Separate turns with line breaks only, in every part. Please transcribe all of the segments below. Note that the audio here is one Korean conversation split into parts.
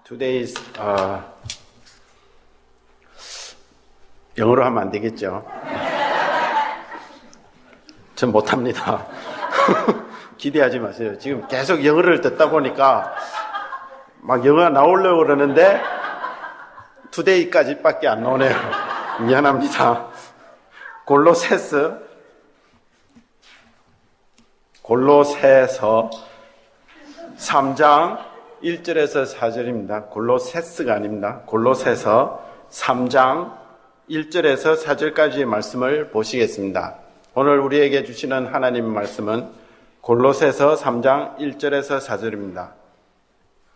Today's 영어로 하면 안 되겠죠? 전 못합니다. 기대하지 마세요. 지금 계속 영어를 듣다 보니까 막 영어가 나오려고 그러는데 Today까지밖에 안 나오네요. 미안합니다. 골로새서 3장 1절에서 4절입니다. 골로새스가 아닙니다. 골로새서 3장 1절에서 4절까지의 말씀을 보시겠습니다. 오늘 우리에게 주시는 하나님의 말씀은 골로새서 3장 1절에서 4절입니다.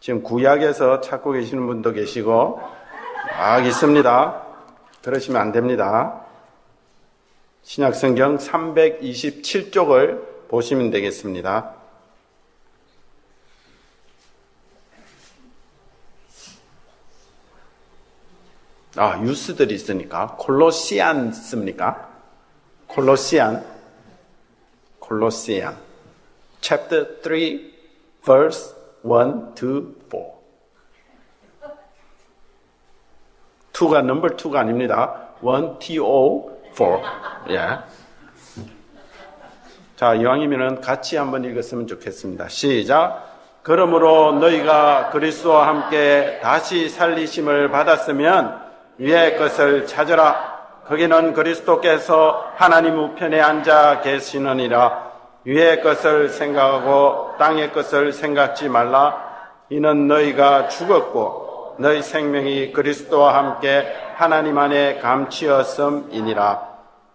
지금 구약에서 찾고 계시는 분도 계시고 있습니다. 그러시면 안 됩니다. 신약성경 327쪽을 보시면 되겠습니다. 유스들이 있으니까 콜로시안 씁니까? 콜로시안 chapter 3 verse 1 to 4 2가 number 2가 아닙니다. 1 to 4 자, 이왕이면 같이 한번 읽었으면 좋겠습니다. 시작. 그러므로 너희가 그리스도와 함께 다시 살리심을 받았으면 위의 것을 찾으라. 거기는 그리스도께서 하나님 우편에 앉아 계시느니라. 위의 것을 생각하고 땅의 것을 생각지 말라. 이는 너희가 죽었고 너희 생명이 그리스도와 함께 하나님 안에 감추었음이니라.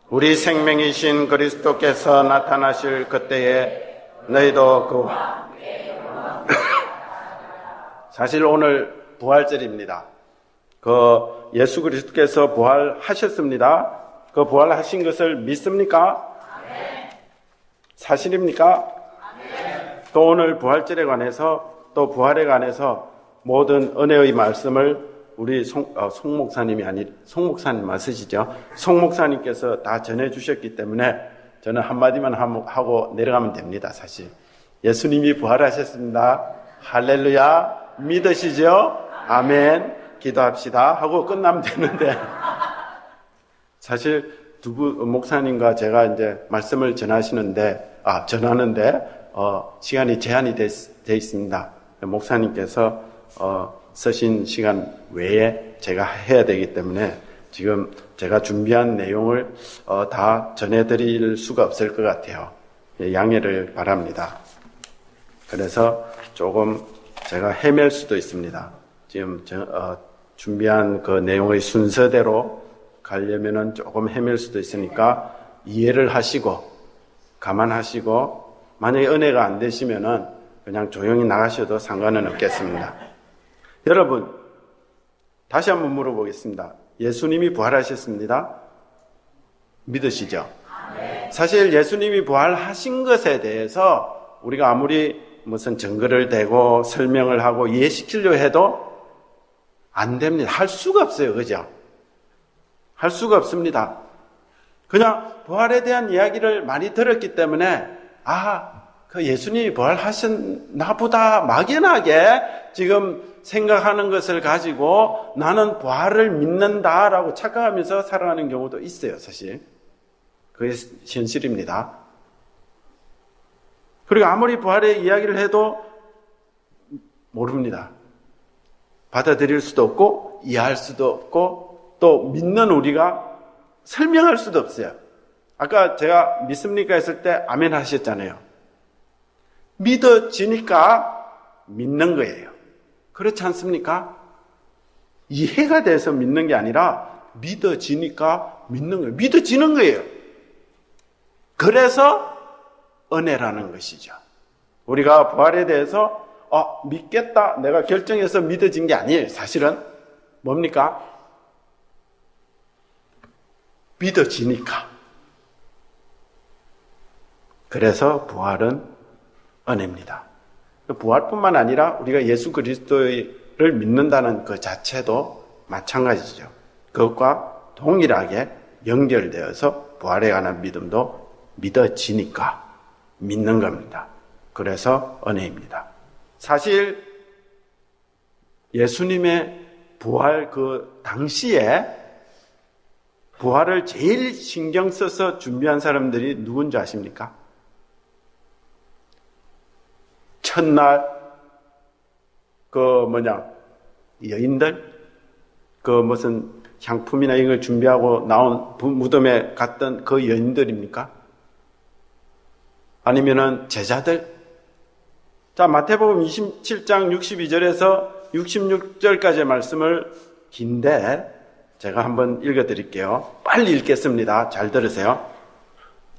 우리 생명이신 그리스도께서 나타나실 그때에 너희도 그와 사실 오늘 부활절입니다. 예수 그리스도께서 부활하셨습니다. 그 부활하신 것을 믿습니까? 사실입니까? 또 오늘 부활절에 관해서 또 부활에 관해서 모든 은혜의 말씀을 우리 송 목사님 맞으시죠? 송 목사님께서 다 전해주셨기 때문에 저는 한마디만 하고 내려가면 됩니다. 사실 예수님이 부활하셨습니다. 할렐루야. 믿으시죠? 아멘. 기도합시다 하고 끝나면 되는데 사실 목사님과 제가 이제 말씀을 전하는데 시간이 제한이 돼 있습니다. 목사님께서 쓰신 시간 외에 제가 해야 되기 때문에 지금 제가 준비한 내용을 다 전해드릴 수가 없을 것 같아요. 양해를 바랍니다. 그래서 조금 제가 헤맬 수도 있습니다. 지금 준비한 그 내용의 순서대로 가려면은 조금 헤맬 수도 있으니까 이해를 하시고 감안하시고 만약에 은혜가 안 되시면은 그냥 조용히 나가셔도 상관은 없겠습니다. 여러분 다시 한번 물어보겠습니다. 예수님이 부활하셨습니다. 믿으시죠? 사실 예수님이 부활하신 것에 대해서 우리가 아무리 무슨 증거를 대고 설명을 하고 이해시키려 해도 안 됩니다. 할 수가 없어요. 그죠? 할 수가 없습니다. 그냥 부활에 대한 이야기를 많이 들었기 때문에 그 예수님이 부활하셨나 보다 막연하게 지금 생각하는 것을 가지고 나는 부활을 믿는다라고 착각하면서 살아가는 경우도 있어요. 사실 그게 현실입니다. 그리고 아무리 부활의 이야기를 해도 모릅니다. 받아들일 수도 없고 이해할 수도 없고 또 믿는 우리가 설명할 수도 없어요. 아까 제가 믿습니까 했을 때 아멘 하셨잖아요. 믿어지니까 믿는 거예요. 그렇지 않습니까? 이해가 돼서 믿는 게 아니라 믿어지니까 믿는 거예요. 믿어지는 거예요. 그래서 은혜라는 것이죠. 우리가 부활에 대해서 믿겠다 내가 결정해서 믿어진 게 아니에요. 사실은 뭡니까? 믿어지니까. 그래서 부활은 은혜입니다. 부활뿐만 아니라 우리가 예수 그리스도를 믿는다는 그 자체도 마찬가지죠. 그것과 동일하게 연결되어서 부활에 관한 믿음도 믿어지니까 믿는 겁니다. 그래서 은혜입니다. 사실 예수님의 부활 그 당시에 부활을 제일 신경 써서 준비한 사람들이 누군지 아십니까? 첫날 여인들 무슨 향품이나 이걸 준비하고 나온 무덤에 갔던 그 여인들입니까? 아니면은 제자들? 자, 마태복음 27장 62절에서 66절까지의 말씀을 긴데 제가 한번 읽어드릴게요. 빨리 읽겠습니다. 잘 들으세요.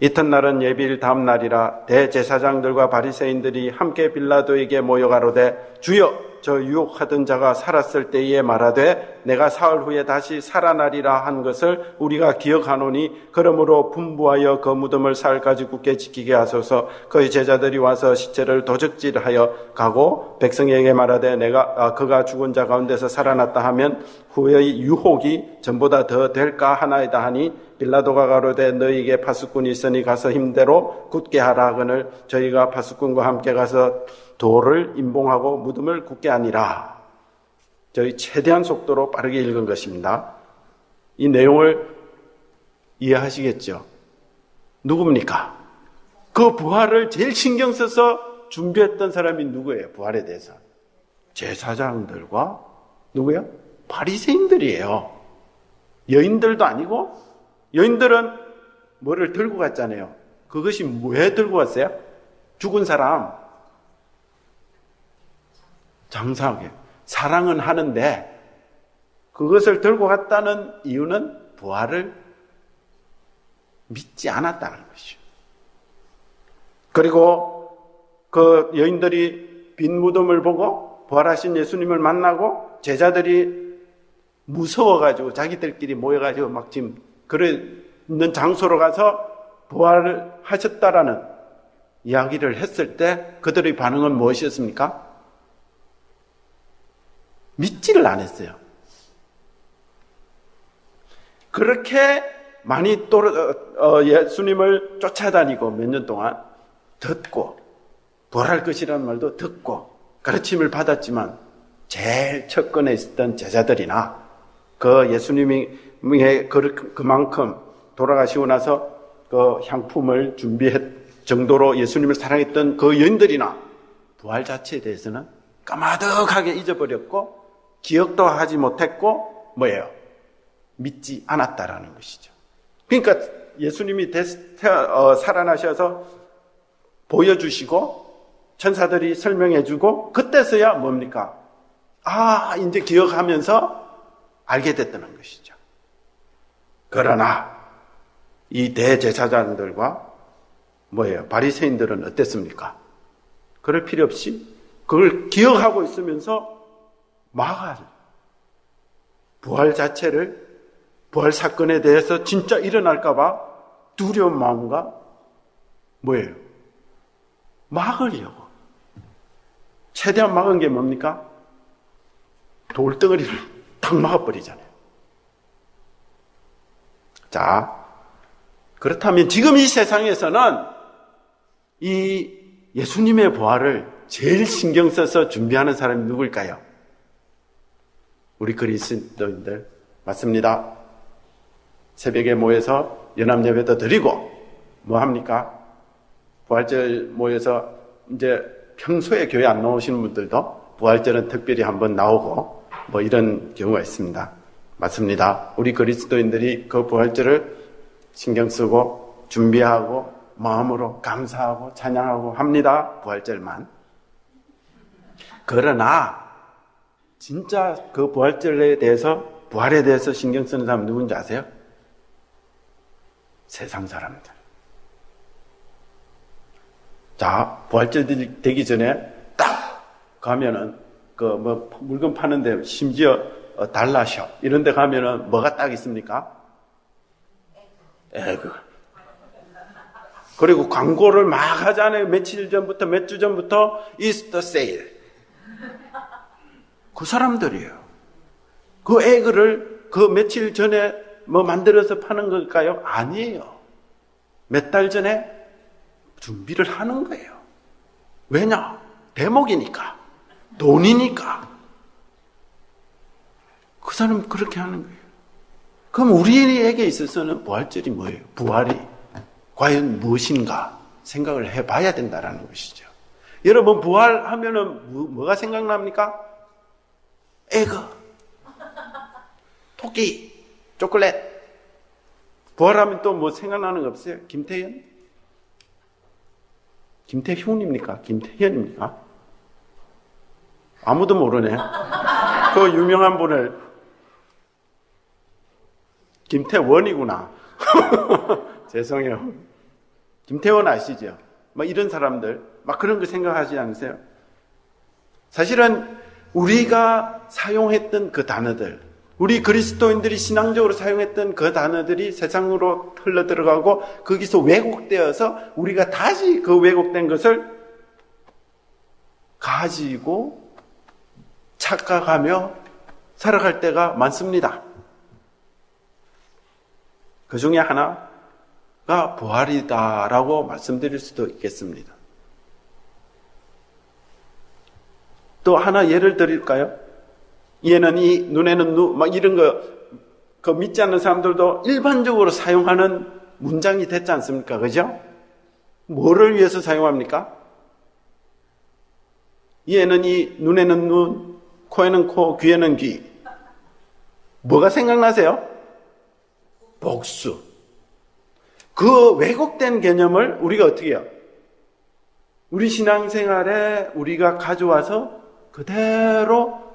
이튿날은 예비일 다음 날이라 대제사장들과 바리새인들이 함께 빌라도에게 모여 가로되 주여 저 유혹하던 자가 살았을 때에 말하되 내가 사흘 후에 다시 살아나리라 한 것을 우리가 기억하노니 그러므로 분부하여 그 무덤을 사흘까지 굳게 지키게 하소서. 그의 제자들이 와서 시체를 도적질하여 가고 백성에게 말하되 그가 죽은 자 가운데서 살아났다 하면 후의 유혹이 전보다 더 될까 하나이다 하니 빌라도가 가로되 너희에게 파수꾼이 있으니 가서 힘대로 굳게 하라 하거늘 저희가 파수꾼과 함께 가서 돌을 임봉하고 무덤을 굳게 하니라. 저희 최대한 속도로 빠르게 읽은 것입니다. 이 내용을 이해하시겠죠? 누굽니까? 그 부활을 제일 신경 써서 준비했던 사람이 누구예요? 부활에 대해서. 제사장들과 누구요? 바리새인들이에요. 여인들도 아니고, 여인들은 뭐를 들고 갔잖아요. 그것이 왜 들고 갔어요? 죽은 사람 장사하게 사랑은 하는데 그것을 들고 갔다는 이유는 부활을 믿지 않았다는 것이죠. 그리고 그 여인들이 빈 무덤을 보고 부활하신 예수님을 만나고 제자들이 무서워가지고 자기들끼리 모여가지고 막 지금 있는 장소로 가서 부활을 하셨다라는 이야기를 했을 때 그들의 반응은 무엇이었습니까? 믿지를 않았어요. 그렇게 많이 예수님을 쫓아다니고 몇 년 동안 듣고 부활할 것이라는 말도 듣고 가르침을 받았지만 제일 첫근에 있었던 제자들이나 그 예수님이 그만큼 돌아가시고 나서 그 향품을 준비했 정도로 예수님을 사랑했던 그 여인들이나 부활 자체에 대해서는 까마득하게 잊어버렸고 기억도 하지 못했고 뭐예요? 믿지 않았다라는 것이죠. 그러니까 예수님이 살아나셔서 보여주시고 천사들이 설명해주고 그때서야 뭡니까? 이제 기억하면서 알게 됐다는 것이죠. 그러나 이 대제사장들과 바리새인들은 어땠습니까? 그럴 필요 없이 그걸 기억하고 있으면서 부활 자체를 부활 사건에 대해서 진짜 일어날까봐 두려운 마음과 막으려고 최대한 막은 게 뭡니까? 돌덩어리를 탁 막아버리잖아요. 자, 그렇다면 지금 이 세상에서는 이 예수님의 부활을 제일 신경 써서 준비하는 사람이 누굴까요? 우리 그리스도인들 맞습니다. 새벽에 모여서 연합예배도 드리고 뭐 합니까? 부활절 모여서 이제 평소에 교회 안 나오시는 분들도 부활절은 특별히 한번 나오고 뭐 이런 경우가 있습니다. 맞습니다. 우리 그리스도인들이 그 부활절을 신경 쓰고 준비하고 마음으로 감사하고 찬양하고 합니다. 부활절만. 그러나 진짜 그 부활절에 대해서 부활에 대해서 신경 쓰는 사람 누군지 아세요? 세상 사람들. 자, 부활절 되기 전에 딱 가면은 물건 파는데 심지어 달러숍 이런 데 가면은 뭐가 딱 있습니까? 에그. 그리고 광고를 막 하잖아요. 몇 주 전부터 이스터 세일. 그 사람들이에요. 그 에그를 그 며칠 전에 만들어서 파는 걸까요? 아니에요. 몇 달 전에 준비를 하는 거예요. 왜냐? 대목이니까. 돈이니까. 사람은 그렇게 하는 거예요. 그럼 우리에게 있어서는 부활절이 뭐예요? 부활이 과연 무엇인가 생각을 해봐야 된다는 것이죠. 여러분, 부활하면은 뭐가 생각납니까? 에그, 토끼, 초콜릿. 부활하면 또 뭐 생각나는 거 없어요? 김태현? 김태훈입니까? 김태현입니까? 아무도 모르네. 그 유명한 분을 김태원이구나. 죄송해요. 김태원 아시죠? 막 이런 사람들, 막 그런 거 생각하지 않으세요? 사실은 우리가 사용했던 그 단어들, 우리 그리스도인들이 신앙적으로 사용했던 그 단어들이 세상으로 흘러들어가고 거기서 왜곡되어서 우리가 다시 그 왜곡된 것을 가지고 착각하며 살아갈 때가 많습니다. 그 중에 하나가 부활이다라고 말씀드릴 수도 있겠습니다. 또 하나 예를 드릴까요? 얘는 이, 눈에는 눈, 막 이런 그 믿지 않는 사람들도 일반적으로 사용하는 문장이 됐지 않습니까? 그죠? 뭐를 위해서 사용합니까? 얘는 이, 눈에는 눈, 코에는 코, 귀에는 귀. 뭐가 생각나세요? 복수. 그 왜곡된 개념을 우리가 어떻게 해요? 우리 신앙생활에 우리가 가져와서 그대로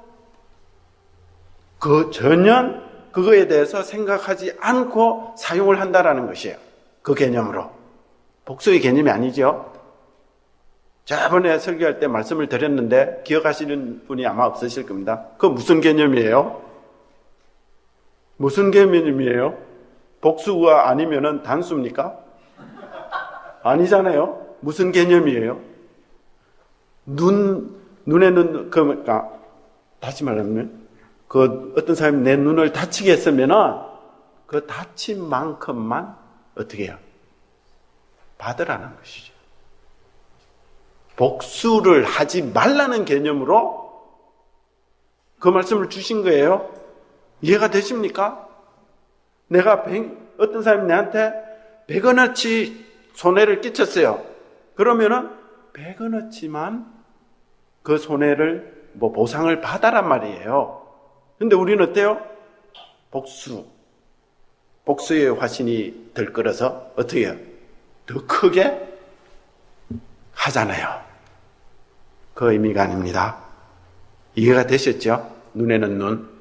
전혀 그거에 대해서 생각하지 않고 사용을 한다라는 것이에요. 그 개념으로. 복수의 개념이 아니죠. 저번에 설교할 때 말씀을 드렸는데 기억하시는 분이 아마 없으실 겁니다. 그거 무슨 개념이에요? 무슨 개념이에요? 복수가 아니면은 단수입니까? 아니잖아요. 무슨 개념이에요? 눈에는, 그러니까, 다시 말하면, 어떤 사람이 내 눈을 다치게 했으면은, 그 다친 만큼만, 어떻게 해요? 받으라는 것이죠. 복수를 하지 말라는 개념으로 그 말씀을 주신 거예요. 이해가 되십니까? 내가 어떤 사람이 내한테 100원어치 손해를 끼쳤어요. 그러면은 100원어치만 그 손해를 보상을 받아란 말이에요. 근데 우리는 어때요? 복수의 화신이 들끓어서 어떻게 해요? 더 크게 하잖아요. 그 의미가 아닙니다. 이해가 되셨죠? 눈에는 눈.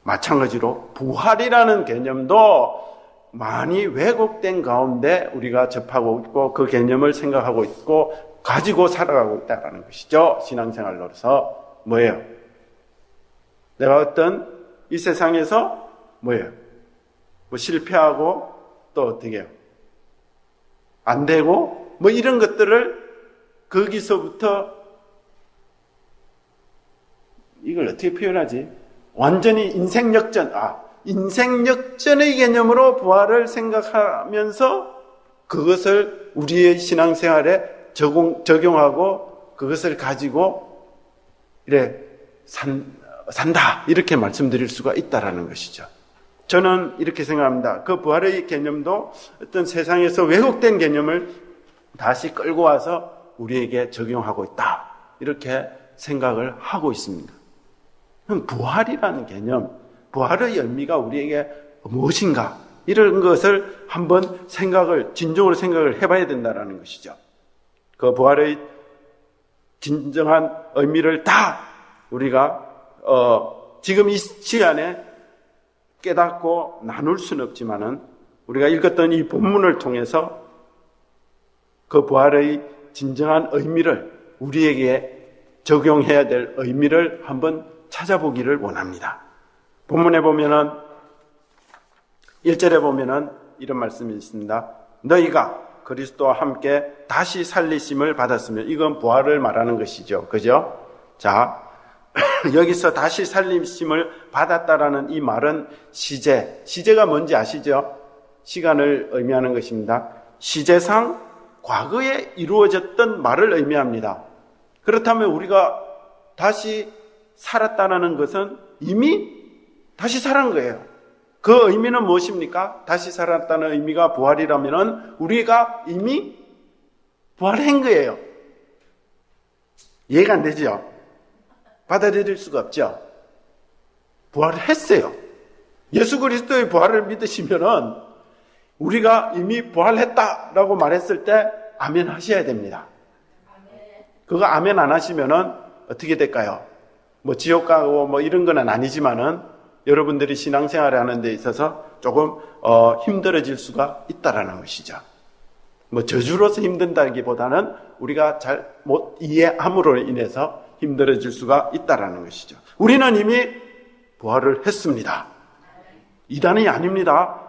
마찬가지로 부활이라는 개념도 많이 왜곡된 가운데 우리가 접하고 있고 그 개념을 생각하고 있고 가지고 살아가고 있다는 것이죠. 신앙생활로서 뭐예요? 내가 어떤 이 세상에서 뭐예요? 실패하고 또 어떻게 해요? 안 되고 뭐 이런 것들을 거기서부터 이걸 어떻게 표현하지? 완전히 인생 역전의 개념으로 부활을 생각하면서 그것을 우리의 신앙생활에 적용하고 그것을 가지고 산다 이렇게 말씀드릴 수가 있다라는 것이죠. 저는 이렇게 생각합니다. 그 부활의 개념도 어떤 세상에서 왜곡된 개념을 다시 끌고 와서 우리에게 적용하고 있다 이렇게 생각을 하고 있습니다. 부활이라는 개념, 부활의 의미가 우리에게 무엇인가 이런 것을 한번 진정으로 생각을 해봐야 된다는 것이죠. 그 부활의 진정한 의미를 다 우리가 지금 이 시간에 깨닫고 나눌 수는 없지만은 우리가 읽었던 이 본문을 통해서 그 부활의 진정한 의미를 우리에게 적용해야 될 의미를 한번 찾아보기를 원합니다. 본문에 보면은 1절에 보면은 이런 말씀이 있습니다. 너희가 그리스도와 함께 다시 살리심을 받았으면 이건 부활을 말하는 것이죠. 그죠? 자, 여기서 다시 살리심을 받았다라는 이 말은 시제가 뭔지 아시죠? 시간을 의미하는 것입니다. 시제상 과거에 이루어졌던 말을 의미합니다. 그렇다면 우리가 다시 살았다는 것은 이미 다시 살아난 거예요. 그 의미는 무엇입니까? 다시 살았다는 의미가 부활이라면 우리가 이미 부활한 거예요. 이해가 안 되죠? 받아들일 수가 없죠? 부활을 했어요. 예수 그리스도의 부활을 믿으시면은 우리가 이미 부활했다라고 말했을 때 아멘 하셔야 됩니다. 그거 아멘 안 하시면은 어떻게 될까요? 뭐 지옥 가고 뭐 이런 건 아니지만은 여러분들이 신앙생활을 하는 데 있어서 조금 힘들어질 수가 있다라는 것이죠. 뭐 저주로서 힘든다기보다는 우리가 잘 못 이해함으로 인해서 힘들어질 수가 있다라는 것이죠. 우리는 이미 부활을 했습니다. 이단이 아닙니다.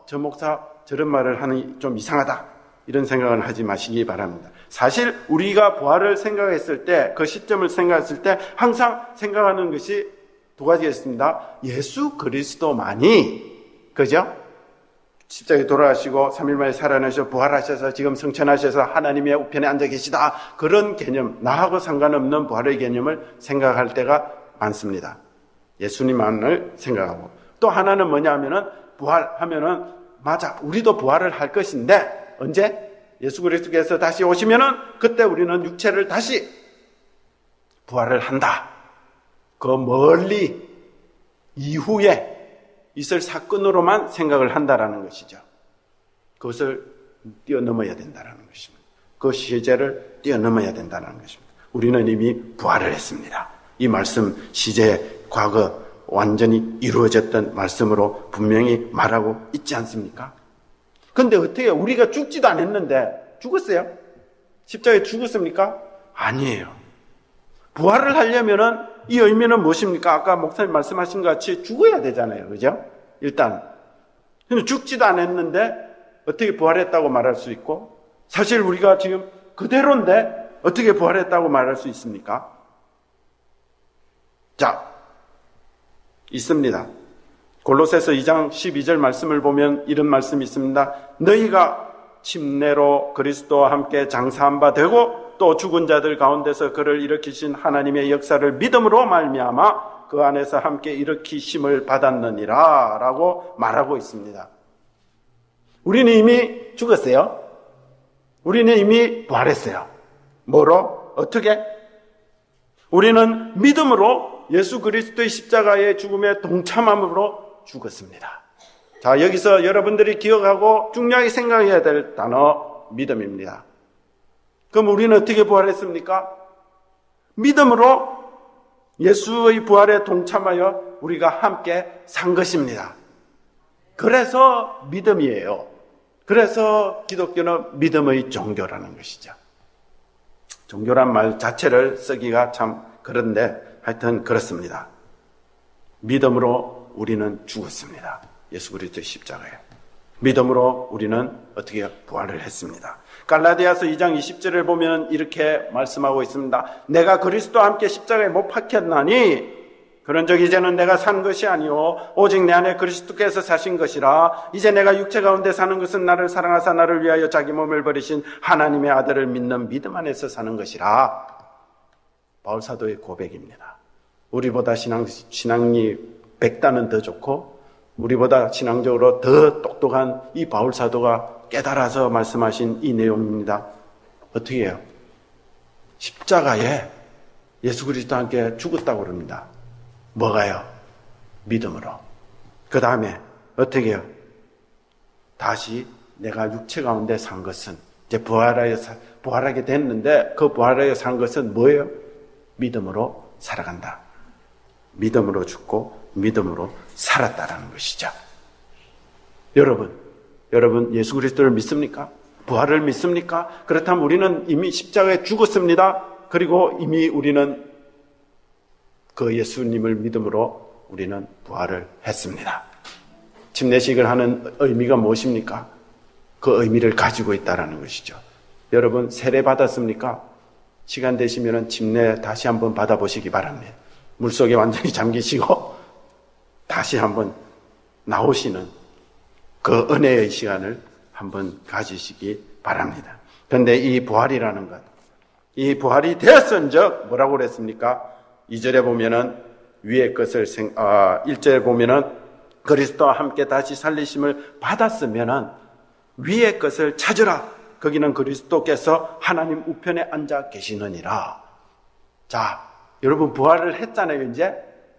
저 목사 저런 말을 하니 좀 이상하다. 이런 생각을 하지 마시기 바랍니다. 사실 우리가 부활을 생각했을 때, 그 시점을 생각했을 때 항상 생각하는 것이 두 가지가 있습니다. 예수 그리스도만이, 그죠? 십자가에 돌아가시고 3일 만에 살아나셔서 부활하셔서 지금 성천하셔서 하나님의 우편에 앉아 계시다. 그런 개념, 나하고 상관없는 부활의 개념을 생각할 때가 많습니다. 예수님만을 생각하고. 또 하나는 뭐냐 하면은 부활하면은 맞아, 우리도 부활을 할 것인데 언제? 예수 그리스도께서 다시 오시면은 그때 우리는 육체를 다시 부활을 한다. 그 멀리 이후에 있을 사건으로만 생각을 한다라는 것이죠. 그것을 뛰어넘어야 된다는 것입니다. 그 시제를 뛰어넘어야 된다는 것입니다. 우리는 이미 부활을 했습니다. 이 말씀 시제 과거 완전히 이루어졌던 말씀으로 분명히 말하고 있지 않습니까? 근데 어떻게 우리가 죽지도 않았는데 죽었어요? 십자가에 죽었습니까? 아니에요. 부활을 하려면은 이 의미는 무엇입니까? 아까 목사님 말씀하신 것 같이 죽어야 되잖아요. 그죠? 일단. 근데 죽지도 않았는데 어떻게 부활했다고 말할 수 있고, 사실 우리가 지금 그대로인데 어떻게 부활했다고 말할 수 있습니까? 자, 있습니다. 골로새서 2장 12절 말씀을 보면 이런 말씀이 있습니다. 너희가 침례로 그리스도와 함께 장사한 바 되고 또 죽은 자들 가운데서 그를 일으키신 하나님의 역사를 믿음으로 말미암아 그 안에서 함께 일으키심을 받았느니라 라고 말하고 있습니다. 우리는 이미 죽었어요. 우리는 이미 부활했어요. 뭐로? 어떻게? 우리는 믿음으로 예수 그리스도의 십자가의 죽음에 동참함으로 죽었습니다. 자, 여기서 여러분들이 기억하고 중요하게 생각해야 될 단어 믿음입니다. 그럼 우리는 어떻게 부활했습니까? 믿음으로 예수의 부활에 동참하여 우리가 함께 산 것입니다. 그래서 믿음이에요. 그래서 기독교는 믿음의 종교라는 것이죠. 종교란 말 자체를 쓰기가 참 그런데 하여튼 그렇습니다. 믿음으로 우리는 죽었습니다. 예수 그리스도의 십자가에. 믿음으로 우리는 어떻게 부활을 했습니다. 갈라디아서 2장 20절을 보면 이렇게 말씀하고 있습니다. 내가 그리스도와 함께 십자가에 못 박혔나니 그런즉 이제는 내가 산 것이 아니요 오직 내 안에 그리스도께서 사신 것이라. 이제 내가 육체 가운데 사는 것은 나를 사랑하사 나를 위하여 자기 몸을 버리신 하나님의 아들을 믿는 믿음 안에서 사는 것이라. 바울 사도의 고백입니다. 우리보다 신앙이 100단은 더 좋고 우리보다 신앙적으로 더 똑똑한 이 바울 사도가 깨달아서 말씀하신 이 내용입니다. 어떻게 해요? 십자가에 예수 그리스도와 함께 죽었다고 그럽니다. 뭐가요? 믿음으로. 그 다음에 어떻게 해요? 다시 내가 육체 가운데 산 것은 이제 부활하게 됐는데 그 부활하게 산 것은 뭐예요? 믿음으로 살아간다. 믿음으로 죽고 믿음으로 살았다라는 것이죠. 여러분 예수 그리스도를 믿습니까? 부활을 믿습니까? 그렇다면 우리는 이미 십자가에 죽었습니다. 그리고 이미 우리는 그 예수님을 믿음으로 우리는 부활을 했습니다. 침례식을 하는 의미가 무엇입니까? 그 의미를 가지고 있다는 것이죠. 여러분 세례 받았습니까? 시간 되시면 침례 다시 한번 받아보시기 바랍니다. 물속에 완전히 잠기시고 다시 한번 나오시는 그 은혜의 시간을 한번 가지시기 바랍니다. 그런데 이 부활이라는 것, 이 부활이 되었은즉 뭐라고 그랬습니까? 2절에 보면은 위의 것을 1절에 보면은 그리스도와 함께 다시 살리심을 받았으면은 위의 것을 찾으라. 거기는 그리스도께서 하나님 우편에 앉아 계시느니라. 자, 여러분 부활을 했잖아요. 이제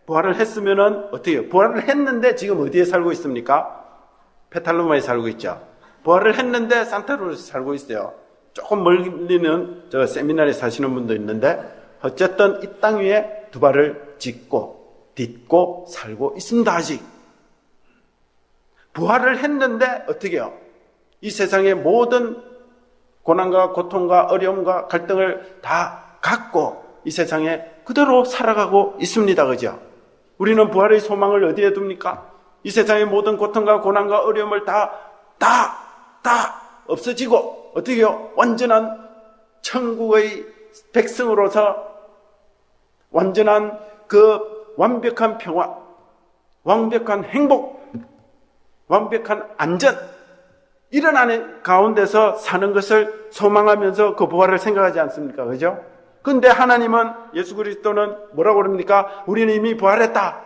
부활을 했으면은 어떻게 해요? 부활을 했는데 지금 어디에 살고 있습니까? 페탈로마에 살고 있죠. 부활을 했는데 산타루스에 살고 있어요. 조금 멀리는 저 세미나리에 사시는 분도 있는데 어쨌든 이 땅 위에 두 발을 딛고 딛고 살고 있습니다. 아직 부활을 했는데 어떻게 해요? 이 세상의 모든 고난과 고통과 어려움과 갈등을 다 갖고 이 세상에 그대로 살아가고 있습니다. 그죠? 우리는 부활의 소망을 어디에 둡니까? 이 세상의 모든 고통과 고난과 어려움을 다 없어지고 어떻게 해요? 완전한 천국의 백성으로서 완전한 그 완벽한 평화, 완벽한 행복, 완벽한 안전 이런 안에 가운데서 사는 것을 소망하면서 그 부활을 생각하지 않습니까? 그죠? 근데 하나님은 예수 그리스도는 뭐라고 그럽니까? 우리는 이미 부활했다.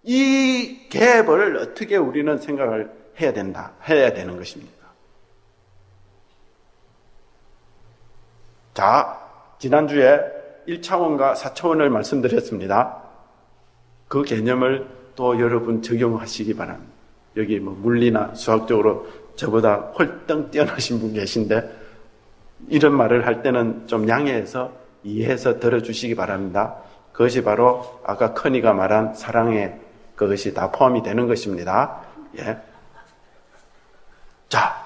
이 갭을 어떻게 우리는 생각을 해야 되는 것입니다. 자, 지난주에 1차원과 4차원을 말씀드렸습니다. 그 개념을 또 여러분 적용하시기 바랍니다. 여기 뭐 물리나 수학적으로 저보다 홀등 뛰어나신 분 계신데 이런 말을 할 때는 좀 양해해서 이해해서 들어주시기 바랍니다. 그것이 바로 아까 커니가 말한 사랑에 그것이 다 포함이 되는 것입니다. 예. 자,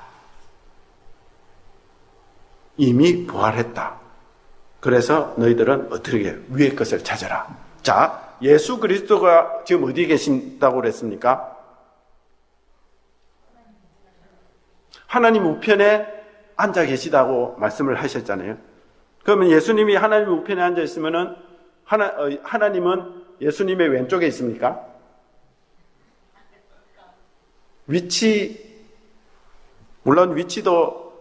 이미 부활했다. 그래서 너희들은 어떻게 해요? 위의 것을 찾아라. 자, 예수 그리스도가 지금 어디에 계신다고 그랬습니까? 하나님 우편에 앉아 계시다고 말씀을 하셨잖아요. 그러면 예수님이 하나님 우편에 앉아 있으면은 하나님은 예수님의 왼쪽에 있습니까? 물론 위치도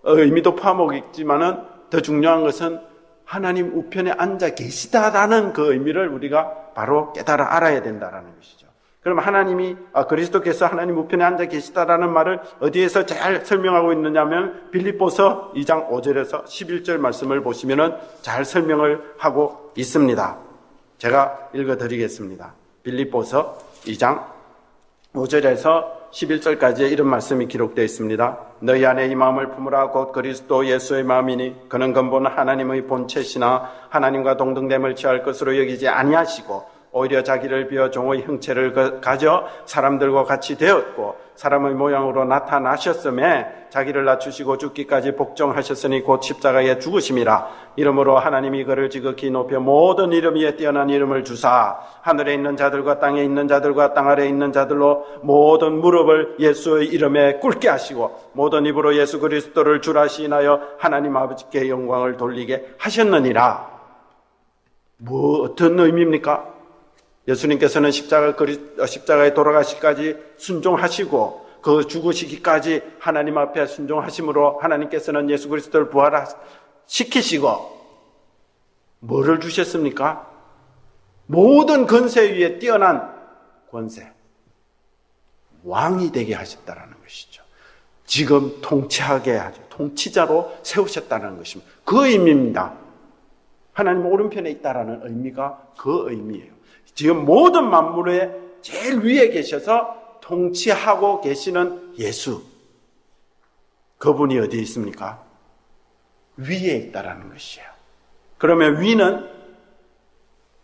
의미도 포함하고 있지만은 더 중요한 것은 하나님 우편에 앉아 계시다라는 그 의미를 우리가 바로 깨달아 알아야 된다라는 것이죠. 그럼 그리스도께서 하나님 우편에 앉아 계시다라는 말을 어디에서 잘 설명하고 있느냐면 빌립보서 2장 5절에서 11절 말씀을 보시면은 잘 설명을 하고 있습니다. 제가 읽어드리겠습니다. 빌립보서 2장 5절에서 11절까지의 이런 말씀이 기록되어 있습니다. 너희 안에 이 마음을 품으라. 곧 그리스도 예수의 마음이니 그는 근본 하나님의 본체시나 하나님과 동등됨을 취할 것으로 여기지 아니하시고 오히려 자기를 비어 종의 형체를 가져 사람들과 같이 되었고 사람의 모양으로 나타나셨음에 자기를 낮추시고 죽기까지 복종하셨으니 곧 십자가에 죽으심이라. 이러므로 하나님이 그를 지극히 높여 모든 이름 위에 뛰어난 이름을 주사 하늘에 있는 자들과 땅에 있는 자들과 땅 아래에 있는 자들로 모든 무릎을 예수의 이름에 꿇게 하시고 모든 입으로 예수 그리스도를 주라 시인하여 하나님 아버지께 영광을 돌리게 하셨느니라. 어떤 의미입니까? 예수님께서는 십자가에 돌아가시기까지 순종하시고 그 죽으시기까지 하나님 앞에 순종하심으로 하나님께서는 예수 그리스도를 부활시키시고 뭐를 주셨습니까? 모든 권세 위에 뛰어난 권세, 왕이 되게 하셨다는 것이죠. 지금 통치하게 하죠. 통치자로 세우셨다는 것입니다. 그 의미입니다. 하나님 오른편에 있다라는 의미가 그 의미예요. 지금 모든 만물의 제일 위에 계셔서 통치하고 계시는 예수. 그분이 어디에 있습니까? 위에 있다라는 것이에요. 그러면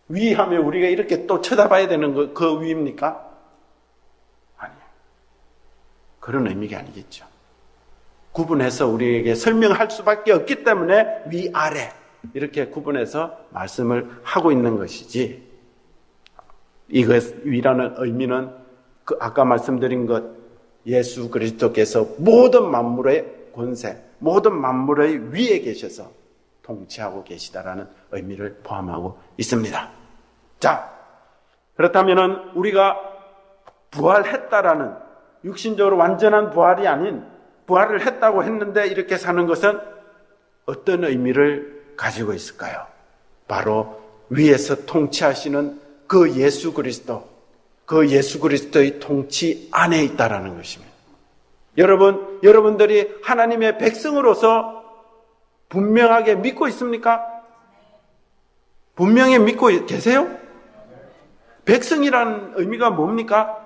위하면 우리가 이렇게 또 쳐다봐야 되는 그 위입니까? 아니에요. 그런 의미가 아니겠죠. 구분해서 우리에게 설명할 수밖에 없기 때문에 위아래 이렇게 구분해서 말씀을 하고 있는 것이지, 위라는 의미는 아까 말씀드린 것, 예수 그리스도께서 모든 만물의 권세, 모든 만물의 위에 계셔서 통치하고 계시다라는 의미를 포함하고 있습니다. 자, 그렇다면 우리가 부활했다라는, 육신적으로 완전한 부활이 아닌 부활을 했다고 했는데 이렇게 사는 것은 어떤 의미를 가지고 있을까요? 바로 위에서 통치하시는 그 예수 그리스도, 그 예수 그리스도의 통치 안에 있다라는 것입니다. 여러분들이 하나님의 백성으로서 분명하게 믿고 있습니까? 분명히 믿고 계세요? 백성이라는 의미가 뭡니까?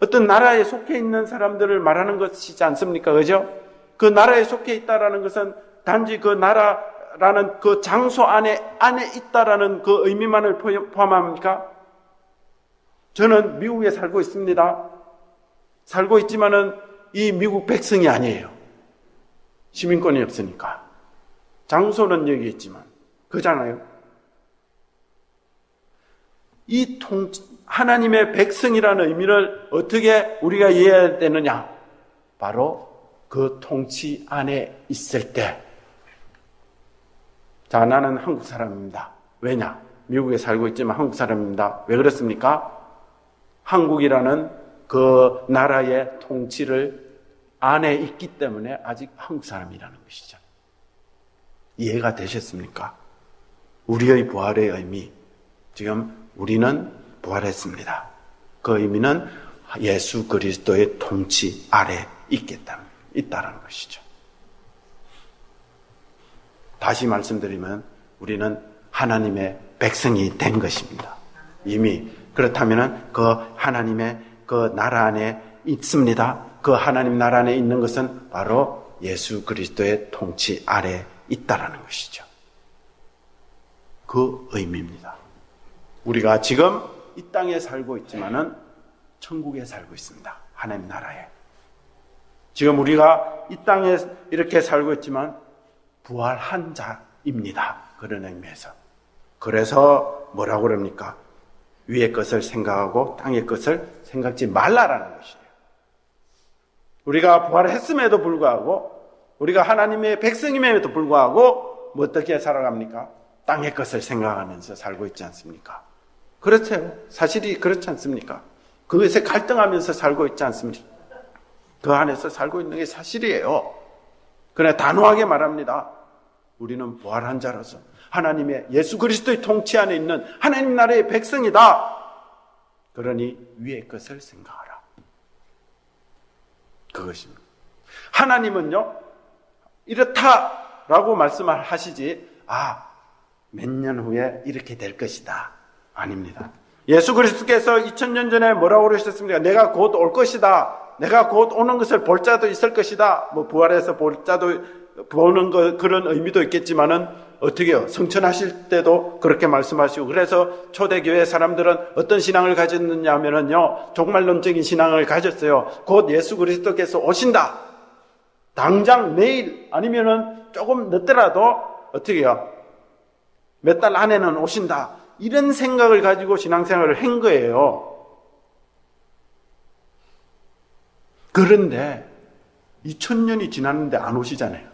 어떤 나라에 속해 있는 사람들을 말하는 것이지 않습니까? 그죠? 그 나라에 속해 있다라는 것은 단지 그 나라라는 그 장소 안에 있다라는 그 의미만을 포함합니까? 저는 미국에 살고 있습니다. 살고 있지만은 이 미국 백성이 아니에요. 시민권이 없으니까. 장소는 여기 있지만. 그잖아요. 하나님의 백성이라는 의미를 어떻게 우리가 이해해야 되느냐? 바로 그 통치 안에 있을 때. 자, 나는 한국 사람입니다. 왜냐? 미국에 살고 있지만 한국 사람입니다. 왜 그렇습니까? 한국이라는 그 나라의 통치를 안에 있기 때문에 아직 한국 사람이라는 것이죠. 이해가 되셨습니까? 우리의 부활의 의미, 지금 우리는 부활했습니다. 그 의미는 예수 그리스도의 통치 아래 있다는 것이죠. 다시 말씀드리면 우리는 하나님의 백성이 된 것입니다. 이미 그렇다면 그 하나님의 그 나라 안에 있습니다. 그 하나님 나라 안에 있는 것은 바로 예수 그리스도의 통치 아래 있다라는 것이죠. 그 의미입니다. 우리가 지금 이 땅에 살고 있지만은 천국에 살고 있습니다. 하나님 나라에. 지금 우리가 이 땅에 이렇게 살고 있지만 부활한 자입니다. 그런 의미에서. 그래서 뭐라고 그럽니까? 위의 것을 생각하고 땅의 것을 생각지 말라라는 것이에요. 우리가 부활했음에도 불구하고 우리가 하나님의 백성임에도 불구하고 뭐 어떻게 살아갑니까? 땅의 것을 생각하면서 살고 있지 않습니까? 그렇죠. 사실이 그렇지 않습니까? 그것에 갈등하면서 살고 있지 않습니까? 그 안에서 살고 있는 게 사실이에요. 그러나 단호하게 말합니다. 우리는 부활한 자로서 하나님의 예수 그리스도의 통치 안에 있는 하나님 나라의 백성이다. 그러니 위의 것을 생각하라. 그것입니다. 하나님은요, 이렇다라고 말씀을 하시지, 몇 년 후에 이렇게 될 것이다. 아닙니다. 예수 그리스도께서 2000년 전에 뭐라고 그러셨습니까? 내가 곧 올 것이다. 내가 곧 오는 것을 볼 자도 있을 것이다. 뭐 부활해서 볼 자도 보는 거 그런 의미도 있겠지만은 어떻게 해요? 성천하실 때도 그렇게 말씀하시고, 그래서 초대교회 사람들은 어떤 신앙을 가졌느냐 하면은요, 종말론적인 신앙을 가졌어요. 곧 예수 그리스도께서 오신다. 당장 내일 아니면은 조금 늦더라도 어떻게 해요? 몇 달 안에는 오신다. 이런 생각을 가지고 신앙생활을 한 거예요. 그런데 2000년이 지났는데 안 오시잖아요.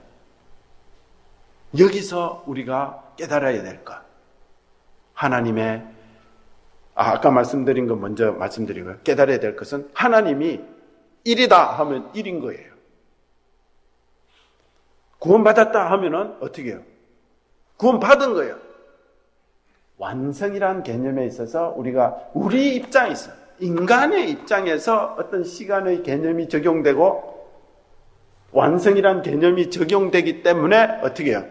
여기서 우리가 깨달아야 될 것. 하나님의, 아까 말씀드린 거 먼저 말씀드리고요. 깨달아야 될 것은 하나님이 일이다 하면 일인 거예요. 구원받았다 하면은 어떻게 해요? 구원받은 거예요. 완성이라는 개념에 있어서 우리가 우리 입장에서, 인간의 입장에서 어떤 시간의 개념이 적용되고 완성이라는 개념이 적용되기 때문에 어떻게 해요?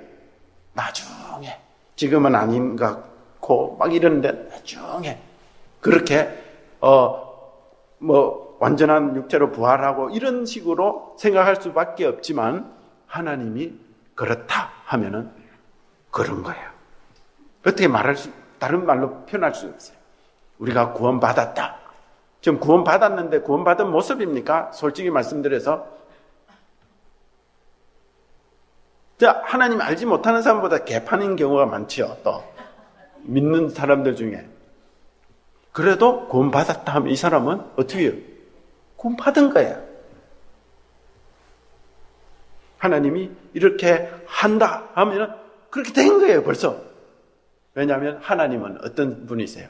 나중에, 지금은 아닌 것 같고 막 이러는데 나중에 그렇게 완전한 육체로 부활하고 이런 식으로 생각할 수밖에 없지만, 하나님이 그렇다 하면은 그런 거예요. 어떻게 다른 말로 표현할 수 없어요. 우리가 구원받았다. 지금 구원받았는데 구원받은 모습입니까? 솔직히 말씀드려서. 하나님 알지 못하는 사람보다 개판인 경우가 많지요. 또 믿는 사람들 중에. 그래도 구원받았다 하면 이 사람은 어떻게 해요? 구원받은 거예요. 하나님이 이렇게 한다 하면 그렇게 된 거예요, 벌써. 왜냐하면 하나님은 어떤 분이세요?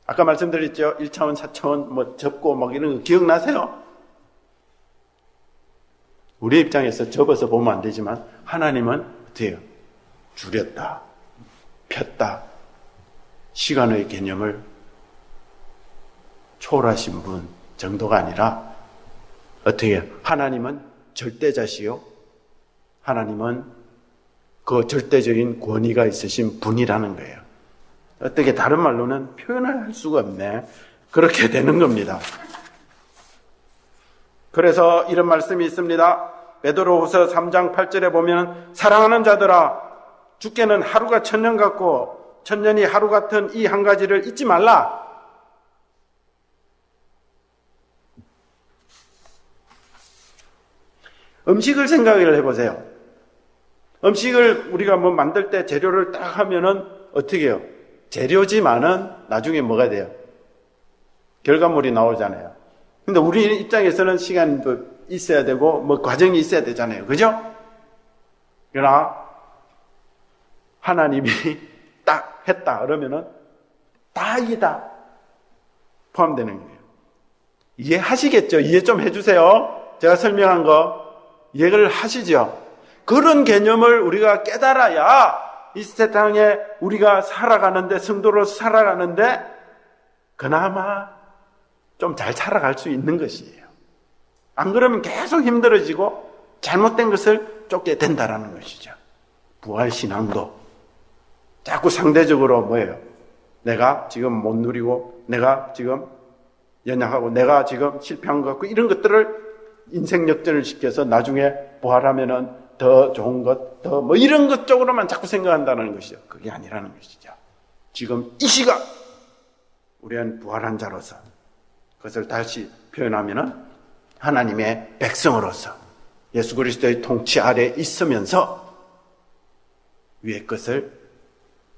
아까 말씀드렸죠? 1차원, 4차원, 접고 이런 거 기억나세요? 우리 입장에서 접어서 보면 안 되지만, 하나님은 어떻게 해요? 줄였다. 폈다. 시간의 개념을 초월하신 분 정도가 아니라 어떻게 해요? 하나님은 절대자시요. 하나님은 그 절대적인 권위가 있으신 분이라는 거예요. 어떻게 다른 말로는 표현을 할 수가 없네. 그렇게 되는 겁니다. 그래서 이런 말씀이 있습니다. 베드로후서 3장 8절에 보면 사랑하는 자들아 주께는 하루가 천년 같고 천년이 하루 같은 이 한 가지를 잊지 말라. 음식을 생각을 해보세요. 음식을 우리가 뭐 만들 때 재료를 딱 하면은 어떻게 해요? 재료지만은 나중에 뭐가 돼요? 결과물이 나오잖아요. 근데 우리 입장에서는 시간도 있어야 되고 뭐 과정이 있어야 되잖아요. 그죠? 그러나 하나님이 딱 했다 그러면은 다 이게 다 포함되는 거예요. 이해하시겠죠? 이해 좀 해주세요. 제가 설명한 거 이해를 하시죠? 그런 개념을 우리가 깨달아야 이 세상에 우리가 살아가는데, 성도로 살아가는데 그나마 좀 잘 살아갈 수 있는 것이에요. 안 그러면 계속 힘들어지고 잘못된 것을 쫓게 된다라는 것이죠. 부활신앙도 자꾸 상대적으로 뭐예요? 내가 지금 못 누리고 내가 지금 연약하고 내가 지금 실패한 것 같고 이런 것들을 인생 역전을 시켜서 나중에 부활하면은 더 좋은 것, 더 뭐 이런 것 쪽으로만 자꾸 생각한다는 것이죠. 그게 아니라는 것이죠. 지금 이 시각 우리는 부활한 자로서 그것을 다시 표현하면은 하나님의 백성으로서 예수 그리스도의 통치 아래 있으면서 위의 것을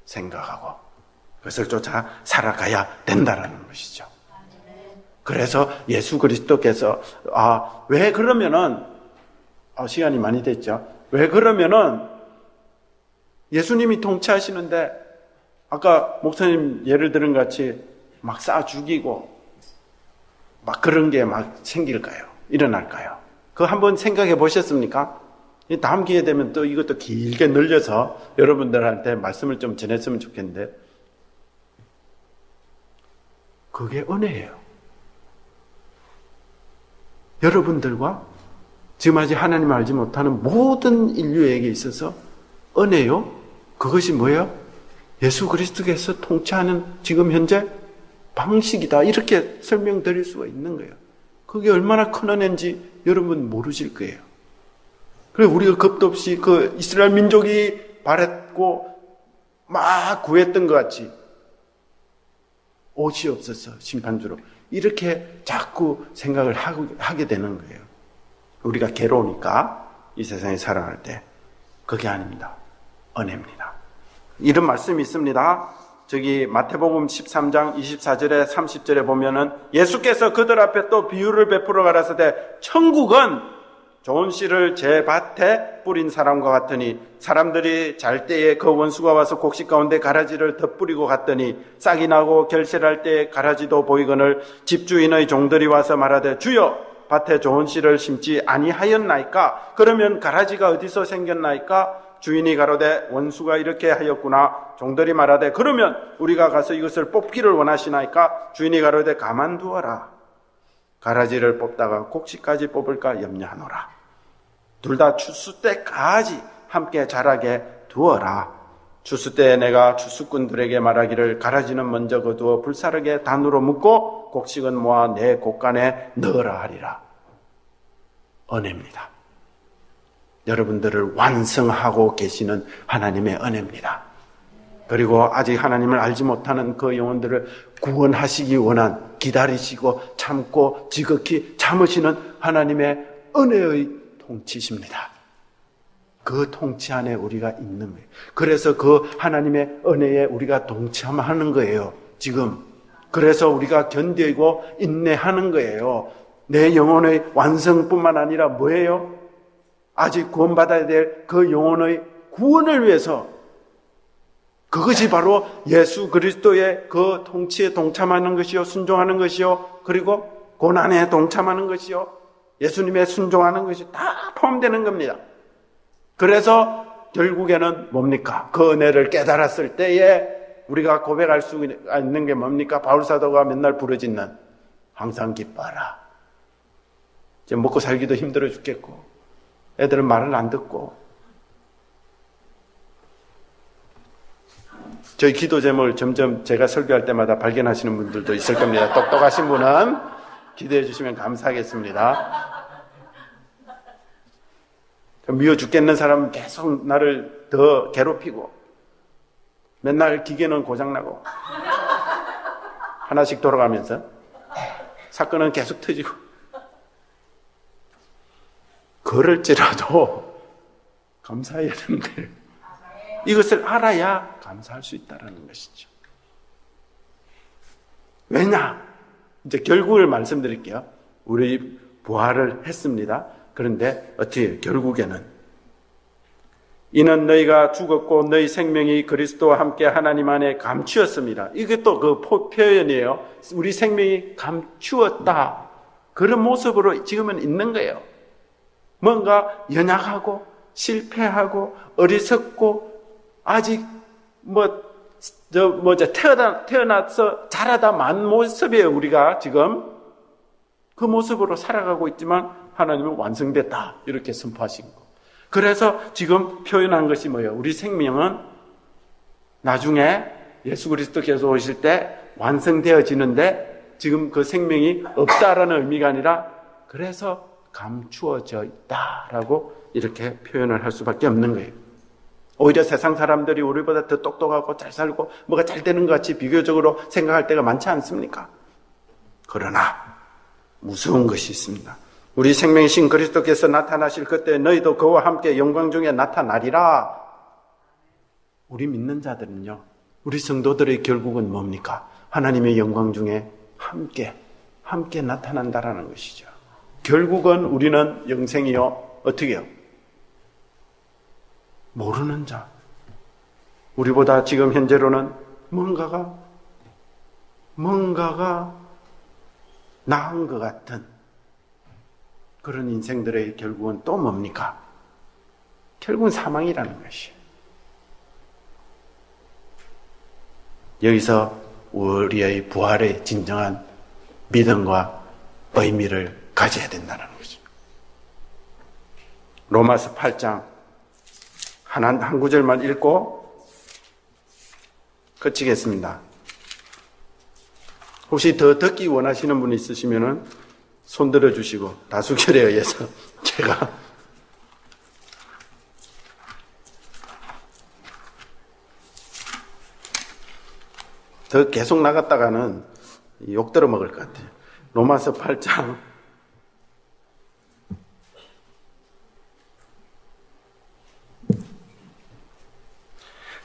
생각하고 그것을 쫓아 살아가야 된다라는 것이죠. 그래서 예수 그리스도께서 왜 그러면은 시간이 많이 됐죠. 왜 그러면은 예수님이 통치하시는데 아까 목사님 예를 들은 같이 막 쏴 죽이고 막 그런 게 막 생길까요? 일어날까요? 그거 한번 생각해 보셨습니까? 다음 기회 되면 또 이것도 길게 늘려서 여러분들한테 말씀을 좀 전했으면 좋겠는데 그게 은혜예요. 여러분들과 지금 아직 하나님을 알지 못하는 모든 인류에게 있어서 은혜요? 그것이 뭐예요? 예수 그리스도께서 통치하는 지금 현재 방식이다. 이렇게 설명드릴 수가 있는 거예요. 그게 얼마나 큰 은혜인지 여러분 모르실 거예요. 그래서 우리가 겁도 없이 그 이스라엘 민족이 바랬고 막 구했던 것 같이 옷이 없어서 심판주로 이렇게 자꾸 생각을 하게 되는 거예요. 우리가 괴로우니까 이 세상에 살아갈 때 그게 아닙니다. 은혜입니다. 이런 말씀이 있습니다. 저기 마태복음 13장 24절에 30절에 보면은 예수께서 그들 앞에 또 비유를 베풀어 가라사대 천국은 좋은 씨를 제 밭에 뿌린 사람과 같으니 사람들이 잘 때에 그 원수가 와서 곡식 가운데 가라지를 덧뿌리고 갔더니 싹이 나고 결실할 때에 가라지도 보이거늘 집주인의 종들이 와서 말하되 주여 밭에 좋은 씨를 심지 아니하였나이까? 그러면 가라지가 어디서 생겼나이까? 주인이 가로되 원수가 이렇게 하였구나. 종들이 말하되 그러면 우리가 가서 이것을 뽑기를 원하시나이까? 주인이 가로되 가만두어라. 가라지를 뽑다가 곡식까지 뽑을까 염려하노라. 둘 다 추수 때까지 함께 자라게 두어라. 추수 때에 내가 추수꾼들에게 말하기를 가라지는 먼저 거두어 불사르게 단으로 묶고 곡식은 모아 내 곡간에 넣으라 하리라. 은혜입니다. 여러분들을 완성하고 계시는 하나님의 은혜입니다. 그리고 아직 하나님을 알지 못하는 그 영혼들을 구원하시기 원한 기다리시고 참고 지극히 참으시는 하나님의 은혜의 통치십니다. 그 통치 안에 우리가 있는 거예요. 그래서 그 하나님의 은혜에 우리가 동참하는 거예요. 지금. 그래서 우리가 견디고 인내하는 거예요. 내 영혼의 완성뿐만 아니라 뭐예요? 아직 구원받아야 될 그 영혼의 구원을 위해서 그것이 바로 예수 그리스도의 그 통치에 동참하는 것이요, 순종하는 것이요, 그리고 고난에 동참하는 것이요, 예수님의 순종하는 것이 다 포함되는 겁니다. 그래서 결국에는 뭡니까? 그 은혜를 깨달았을 때에 우리가 고백할 수 있는 게 뭡니까? 바울사도가 맨날 부르짖는 항상 기뻐하라. 이제 먹고 살기도 힘들어 죽겠고 애들은 말을 안 듣고 저희 기도 제목을 점점 제가 설교할 때마다 발견하시는 분들도 있을 겁니다. 똑똑하신 분은 기도해 주시면 감사하겠습니다. 미워 죽겠는 사람은 계속 나를 더 괴롭히고 맨날 기계는 고장나고 하나씩 돌아가면서 사건은 계속 터지고 그럴지라도 감사해야 되는데 이것을 알아야 감사할 수 있다는 것이죠. 왜냐? 이제 결국을 말씀드릴게요. 우리 부활을 했습니다. 그런데 어떻게 결국에는 이는 너희가 죽었고 너희 생명이 그리스도와 함께 하나님 안에 감추었습니다. 이게 또 그 표현이에요. 우리 생명이 감추었다. 그런 모습으로 지금은 있는 거예요. 뭔가 연약하고 실패하고 어리석고 아직 태어나서 자라다 만 모습이에요. 우리가 지금 그 모습으로 살아가고 있지만 하나님은 완성됐다 이렇게 선포하신 거. 그래서 지금 표현한 것이 뭐예요? 우리 생명은 나중에 예수 그리스도께서 오실 때 완성되어지는데 지금 그 생명이 없다라는 의미가 아니라 그래서 감추어져 있다라고 이렇게 표현을 할 수밖에 없는 거예요. 오히려 세상 사람들이 우리보다 더 똑똑하고 잘 살고 뭐가 잘 되는 것 같이 비교적으로 생각할 때가 많지 않습니까? 그러나 무서운 것이 있습니다. 우리 생명이신 그리스도께서 나타나실 그때 너희도 그와 함께 영광 중에 나타나리라. 우리 믿는 자들은요, 우리 성도들의 결국은 뭡니까? 하나님의 영광 중에 함께 나타난다라는 것이죠. 결국은 우리는 영생이요, 어떻게 해요? 모르는 자. 우리보다 지금 현재로는 뭔가가 나은 것 같은 그런 인생들의 결국은 또 뭡니까? 결국은 사망이라는 것이에요. 여기서 우리의 부활의 진정한 믿음과 의미를 가져야 된다는 거죠. 로마서 8장 한 구절만 읽고 끝이겠습니다. 혹시 더 듣기 원하시는 분이 있으시면 손 들어주시고 다수결에 의해서 제가 더 계속 나갔다가는 욕 들어먹을 것 같아요. 로마서 8장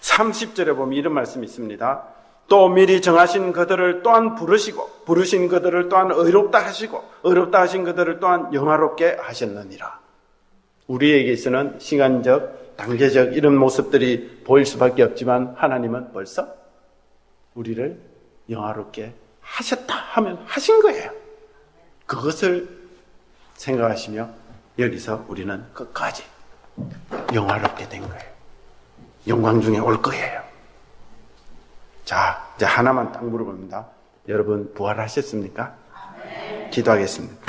30절에 보면 이런 말씀이 있습니다. 또 미리 정하신 그들을 또한 부르시고 부르신 그들을 또한 의롭다 하시고 의롭다 하신 그들을 또한 영화롭게 하셨느니라. 우리에게 있어서는 시간적, 단계적 이런 모습들이 보일 수밖에 없지만 하나님은 벌써 우리를 영화롭게 하셨다 하면 하신 거예요. 그것을 생각하시며 여기서 우리는 끝까지 영화롭게 된 거예요. 영광 중에 올 거예요. 자, 이제 하나만 딱 물어봅니다. 여러분 부활하셨습니까? 기도하겠습니다.